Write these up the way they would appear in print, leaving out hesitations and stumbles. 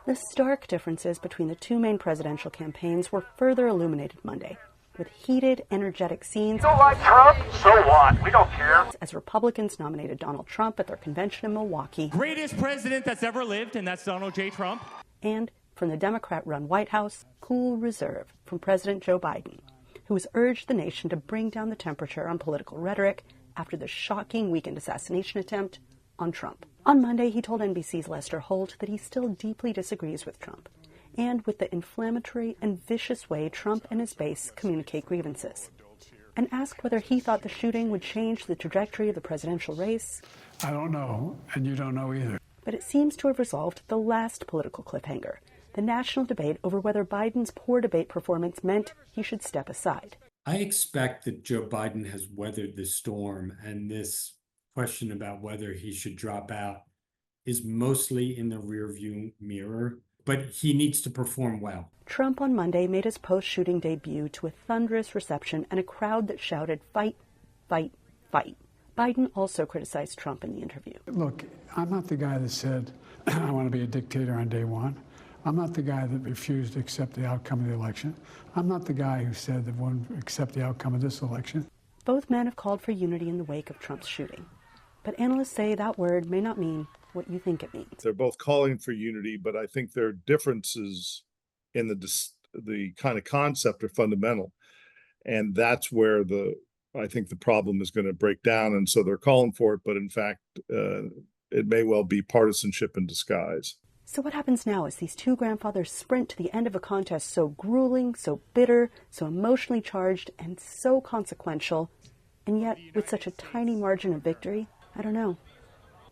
The stark differences between the two main presidential campaigns were further illuminated Monday, with heated, energetic scenes. Don't like Trump? So what? We don't care. As Republicans nominated Donald Trump at their convention in Milwaukee. Greatest president that's ever lived, and that's Donald J. Trump. And from the Democrat-run White House, cool reserve from President Joe Biden, who has urged the nation to bring down the temperature on political rhetoric after the shocking weekend assassination attempt on Trump. On Monday, he told NBC's Lester Holt that he still deeply disagrees with Trump and with the inflammatory and vicious way Trump and his base communicate grievances, and asked whether he thought the shooting would change the trajectory of the presidential race. I don't know, and you don't know either. But it seems to have resolved the last political cliffhanger, the national debate over whether Biden's poor debate performance meant he should step aside. I expect that Joe Biden has weathered the storm, and this question about whether he should drop out is mostly in the rearview mirror, but he needs to perform well. Trump on Monday made his post-shooting debut to a thunderous reception and a crowd that shouted, "Fight, fight, fight." Biden also criticized Trump in the interview. Look, I'm not the guy that said, I want to be a dictator on day one. I'm not the guy that refused to accept the outcome of the election. I'm not the guy who said that won't accept the outcome of this election. Both men have called for unity in the wake of Trump's shooting. But analysts say that word may not mean what you think it means. They're both calling for unity, but I think their differences in the kind of concept are fundamental. And that's where I think the problem is going to break down. And so they're calling for it, but in fact, it may well be partisanship in disguise. So what happens now as these two grandfathers sprint to the end of a contest so grueling, so bitter, so emotionally charged, and so consequential, and yet with such a tiny margin of victory? I don't know.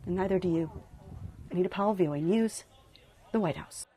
And neither do you. Anita Powell, VOANews, the White House.